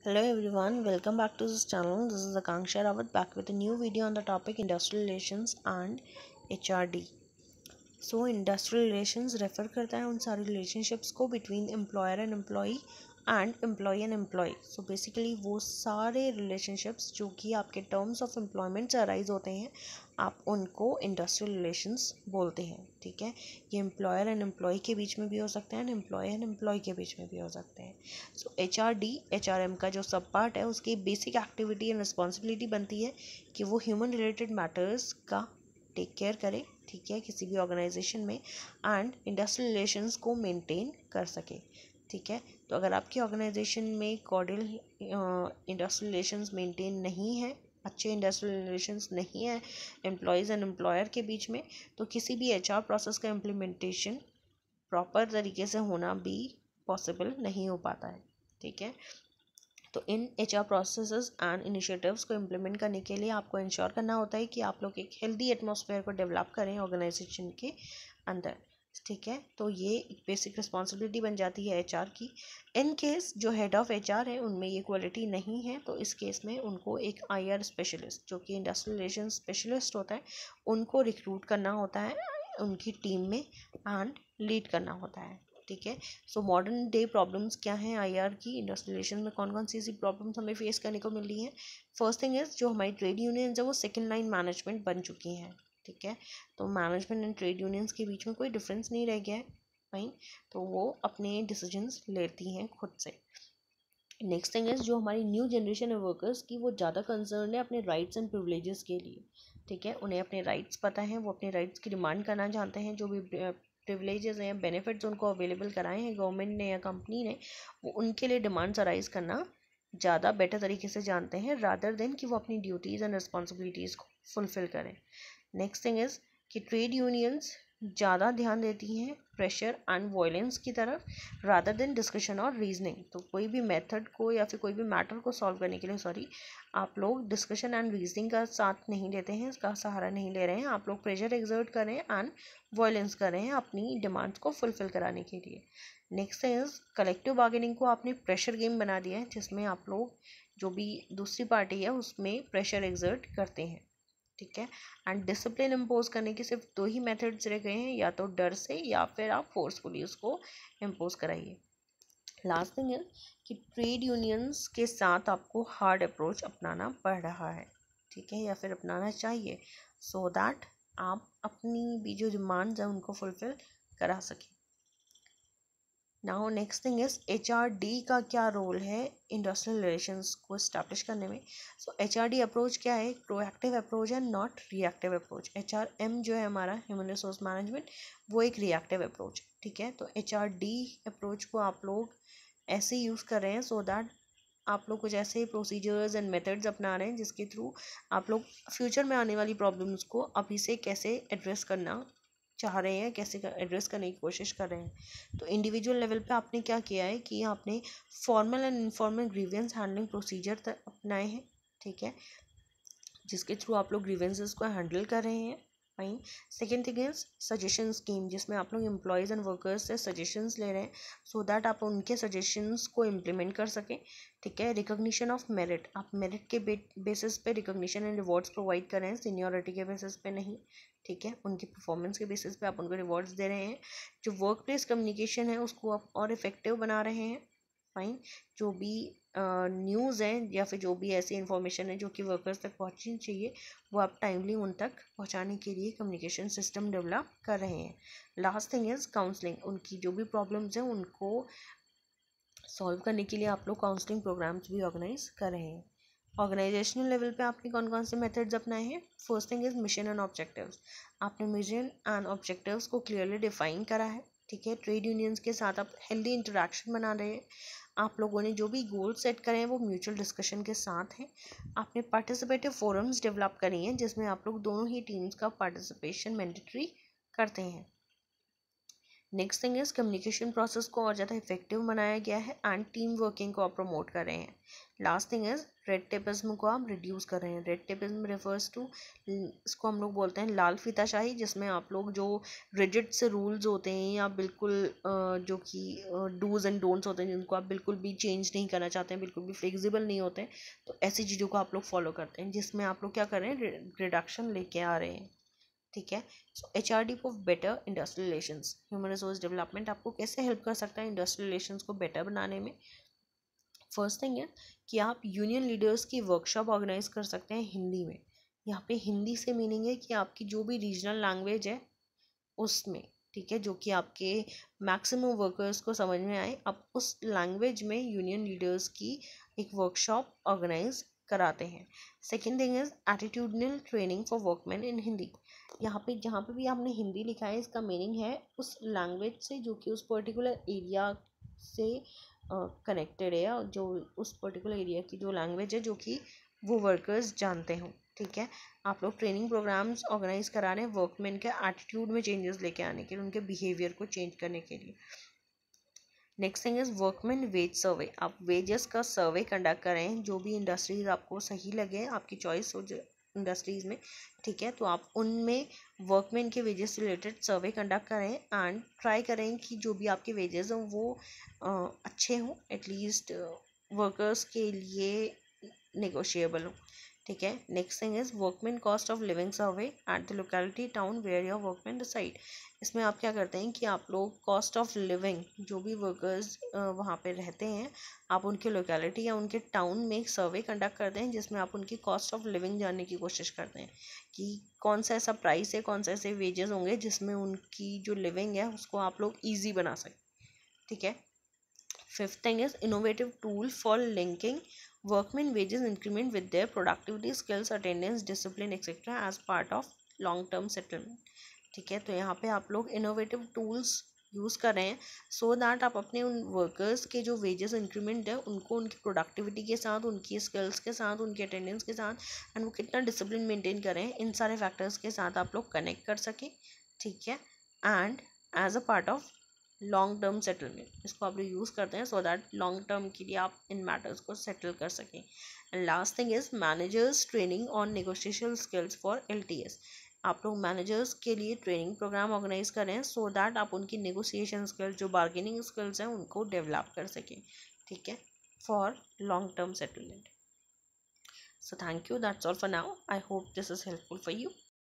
Hello everyone, welcome back to this channel. This is Akanksha Rawat back with a new video on the topic industrial relations and HRD. So industrial relations refer करता है उन सारी relationships को between employer and employee. So basically वो सारे relationships जो कि आपके terms of employment से arise होते हैं आप उनको industrial relations बोलते हैं. ठीक है, ये employer and employee के बीच में भी हो सकते हैं, employee and employee के बीच में भी हो सकते हैं. So HRD HRM का जो सब पार्ट है उसकी बेसिक एक्टिविटी एंड रिस्पॉन्सिबिलिटी बनती है कि वो ह्यूमन रिलेटेड मैटर्स का टेक केयर करे. ठीक है, किसी भी ऑर्गेनाइजेशन में एंड इंडस्ट्रियल रिलेशंस को मेंटेन कर सके. ठीक है, तो अगर आपकी ऑर्गेनाइजेशन में कॉर्डियल इंडस्ट्रियल रिलेशंस मेंटेन नहीं है, अच्छे इंडस्ट्रियल रिलेशंस नहीं है एम्प्लॉयज़ एंड एम्प्लॉयर के बीच में, तो किसी भी HR प्रोसेस का इम्प्लीमेंटेशन प्रॉपर तरीके से होना भी पॉसिबल नहीं हो पाता है. ठीक है, तो इन HR प्रोसेसेस एंड इनिशिएटिव्स को इम्प्लीमेंट करने के लिए आपको इंश्योर करना होता है कि आप लोग एक हेल्दी एटमॉस्फेयर को डेवलप करें ऑर्गेनाइजेशन के अंदर. ठीक है, तो ये एक बेसिक रिस्पॉन्सिबिलिटी बन जाती है HR की. इन केस जो हेड ऑफ HR है उनमें ये क्वालिटी नहीं है तो इस केस में उनको एक IR स्पेशलिस्ट जो कि इंडस्ट्रियल रिलेशन स्पेशलिस्ट होता है उनको रिक्रूट करना होता है उनकी टीम में एंड लीड करना होता है. ठीक है, सो मॉडर्न डे प्रॉब्लम्स क्या हैं IR की इंडस्ट्रियल रिलेशन में, कौन कौन सी ऐसी प्रॉब्लम्स हमें फेस करने को मिल रही हैं. फर्स्ट थिंग इज़ जो हमारी ट्रेड यूनियंस है वो सेकंड लाइन मैनेजमेंट बन चुकी हैं. ठीक है, तो मैनेजमेंट एंड ट्रेड यूनियंस के बीच में कोई डिफरेंस नहीं रह गया है. फाइन, तो वो अपने डिसीजंस लेती हैं खुद से. नेक्स्ट थिंग इज़ जो हमारी न्यू जनरेशन है वर्कर्स की वो ज़्यादा कंसर्न है अपने राइट्स एंड प्रिविलेजेस के लिए. ठीक है, उन्हें अपने राइट्स पता है, वो अपने राइट्स की डिमांड करना चाहते हैं. जो भी प्रिविलेजेस हैं, बेनिफिट्स उनको अवेलेबल कराए हैं गवर्नमेंट ने या कंपनी ने, वो उनके लिए डिमांड्स अराइज करना ज़्यादा बेटर तरीके से जानते हैं रादर देन कि वो अपनी ड्यूटीज़ एंड रिस्पॉन्सिबिलिटीज़ को फुलफ़िल करें. नेक्स्ट थिंग इज़ कि ट्रेड यूनियंस ज़्यादा ध्यान देती हैं प्रेशर एंड वायलेंस की तरफ रादर देन डिस्कशन और रीजनिंग. तो कोई भी मेथड को या फिर कोई भी मैटर को सॉल्व करने के लिए आप लोग डिस्कशन एंड रीजनिंग का साथ नहीं लेते हैं, इसका सहारा नहीं ले रहे हैं. आप लोग प्रेशर एक्सर्ट कर रहे हैं एंड वायलेंस कर रहे हैं अपनी डिमांड्स को फुलफिल कराने के लिए. नेक्स्ट इज कलेक्टिव बार्गेनिंग को आपने प्रेशर गेम बना दिया है जिसमें आप लोग जो भी दूसरी पार्टी है उसमें प्रेशर एक्सर्ट करते हैं. ठीक है, एंड डिसिप्लिन इम्पोज करने के सिर्फ दो ही मेथड्स रह गए हैं, या तो डर से या फिर आप फोर्सफुली उसको इम्पोज कराइए. लास्ट थिंग है कि ट्रेड यूनियंस के साथ आपको हार्ड अप्रोच अपनाना पड़ रहा है. ठीक है, या फिर अपनाना चाहिए सो दैट आप अपनी भी जो डिमांड्स हैं उनको फुलफिल करा सकें. Now next thing is HRD का क्या रोल है इंडस्ट्रियल रिलेशंस को इस्टेब्लिश करने में. सो HRD अप्रोच क्या है, प्रोएक्टिव अप्रोच है नॉट रिएक्टिव अप्रोच. HRM जो है हमारा ह्यूमन रिसोर्स मैनेजमेंट वो एक रिएक्टिव अप्रोच. ठीक है, तो HRD अप्रोच को आप लोग ऐसे यूज़ कर रहे हैं सो दैट आप लोग कुछ ऐसे प्रोसीजर्स एंड मेथड्स अपना रहे हैं जिसके थ्रू आप लोग फ्यूचर में आने वाली प्रॉब्लम्स को अभी से कैसे एड्रेस करना चाह रहे हैं, कैसे एड्रेस करने की कोशिश कर रहे हैं. तो इंडिविजुअल लेवल पे आपने क्या किया है कि आपने formal and informal grievance handling procedure अपनाए हैं. ठीक है, जिसके थ्रू आप लोग ग्रीवेंसेस को हैंडल कर रहे हैं. Fine. Second thing is suggestion scheme जिसमें आप लोग एम्प्लॉयज़ एंड वर्कर्स से सजेशंस ले रहे हैं सो दैट आप उनके सजेशंस को इम्प्लीमेंट कर सकें. ठीक है, रिकॉग्निशन ऑफ मेरिट, आप मेरिट के बेसिस पे रिकॉग्निशन एंड रिवॉर्ड्स प्रोवाइड कर रहे हैं, सीनियरिटी के बेसिस पे नहीं. ठीक है, उनकी परफॉर्मेंस के बेसिस पे आप उनको रिवॉर्ड्स दे रहे हैं. जो वर्क प्लेस कम्युनिकेशन है उसको आप और इफेक्टिव बना रहे हैं. फाइन. जो भी न्यूज़ है या फिर जो भी ऐसी इन्फॉर्मेशन है जो कि वर्कर्स तक पहुंचनी चाहिए वो आप टाइमली उन तक पहुंचाने के लिए कम्युनिकेशन सिस्टम डेवलप कर रहे हैं. लास्ट थिंग इज़ काउंसलिंग, उनकी जो भी प्रॉब्लम्स हैं उनको सॉल्व करने के लिए आप लोग काउंसलिंग प्रोग्राम्स भी ऑर्गेनाइज कर रहे हैं. ऑर्गेनाइजेशनल लेवल पे आपने कौन कौन से मेथड्स अपनाए हैं. First thing is mission and objectives, आपने मिशन एंड ऑब्जेक्टिव्स को क्लियरली डिफाइन करा है. ठीक है, ट्रेड यूनियंस के साथ आप हेल्दी इंटरेक्शन बना रहे हैं. आप लोगों ने जो भी गोल सेट करे हैं वो म्यूचुअल डिस्कशन के साथ हैं. आपने पार्टिसिपेटिव फोरम्स डेवलप करी हैं जिसमें आप लोग दोनों ही टीम्स का पार्टिसिपेशन मैंडेटरी करते हैं. Next thing is communication process को और ज़्यादा इफेक्टिव बनाया गया है एंड टीम वर्किंग को आप प्रमोट कर रहे हैं। Last thing is red tapism को आप रिड्यूस कर रहे हैं। रेड टेपिज्म रेफर्स टू, इसको हम लोग बोलते हैं लाल फीताशाही, जिसमें आप लोग जो रिजिड से रूल्स होते हैं या बिल्कुल जो कि डूज एंड डोंट्स होते हैं जिनको आप बिल्कुल भी चेंज नहीं करना चाहते हैं, बिल्कुल भी फ्लेक्सिबल नहीं होते हैं, तो ऐसी चीज़ों को आप लोग फॉलो करते हैं, जिसमें आप लोग क्या कर रहे हैं, रिडक्शन लेके आ रहे हैं। ठीक है। सो HRD for better industrial relations, human resource development आपको कैसे हेल्प कर सकता है इंडस्ट्रियल रिलेशंस को बेटर बनाने में। फर्स्ट थिंग है कि आप यूनियन लीडर्स की वर्कशॉप ऑर्गेनाइज कर सकते हैं हिंदी में। यहाँ पे हिंदी से मीनिंग है कि आपकी जो भी रीजनल लैंग्वेज है उसमें, ठीक है, जो कि आपके मैक्सिमम वर्कर्स को समझ में आए, आप उस लैंग्वेज में यूनियन लीडर्स की एक वर्कशॉप ऑर्गेनाइज कराते हैं। Second thing is attitudinal training for workman in Hindi. यहाँ पे जहाँ पे भी आपने हिंदी लिखा है, इसका मीनिंग है उस लैंग्वेज से जो कि उस पर्टिकुलर एरिया से कनेक्टेड है, या जो उस पर्टिकुलर एरिया की जो लैंग्वेज है जो कि वो वर्कर्स जानते हों। ठीक है। आप लोग ट्रेनिंग प्रोग्राम्स ऑर्गेनाइज करा रहे हैं वर्कमैन के एटीट्यूड में चेंजेस लेके आने के लिए, उनके बिहेवियर को चेंज करने के लिए। Next thing is workman wage survey. आप वेजेस का सर्वे कंडक्ट करें, जो भी इंडस्ट्रीज आपको सही लगे, आपकी चॉइस हो इंडस्ट्रीज में, ठीक है, तो आप उनमें वर्कमैन के वेजेस से रिलेटेड सर्वे कंडक्ट करें एंड ट्राई करें कि जो भी आपके वेजेस हों वो अच्छे हों, एटलीस्ट वर्कर्स के लिए नेगोशिएबल हो। ठीक है। Next thing is workman cost of living survey at the locality town where your workman decide. इसमें आप क्या करते हैं कि आप लोग कॉस्ट ऑफ लिविंग, जो भी वर्कर्स वहाँ पे रहते हैं, आप उनके लोकेलिटी या उनके टाउन में एक सर्वे कंडक्ट करते हैं, जिसमें आप उनकी कॉस्ट ऑफ लिविंग जानने की कोशिश करते हैं कि कौन सा ऐसा प्राइस है, कौन सा ऐसे वेजेस होंगे जिसमें उनकी जो लिविंग है उसको आप लोग ईजी बना सकें। ठीक है। Fifth thing is innovative tool for linking workmen wages increment with their productivity, skills, attendance, discipline etc. as part of long term settlement। ठीक है। तो यहाँ पे आप लोग इनोवेटिव टूल्स यूज़ कर रहे हैं सो दैट आप अपने उन वर्कर्स के जो वेजेस इंक्रीमेंट है उनको उनकी प्रोडक्टिविटी के साथ, उनकी स्किल्स के साथ, उनकी अटेंडेंस के साथ एंड वो कितना डिसिप्लिन मेंटेन करें, इन सारे फैक्टर्स के साथ आप लोग कनेक्ट कर सकें। ठीक है। And as a part of long term settlement इसको आप लोग यूज़ करते हैं सो दैट लॉन्ग टर्म के लिए आप इन मैटर्स को सेटल कर सकें। And last thing is managers training on negotiation skills for LTS। आप लोग मैनेजर्स के लिए ट्रेनिंग प्रोग्राम ऑर्गेनाइज करें सो दैट आप उनकी नेगोशिएशन स्किल्स, जो बार्गेनिंग स्किल्स हैं, उनको डेवलप कर सकें। ठीक है, for long term settlement. So thank you, that's all for now. I hope this is helpful for you.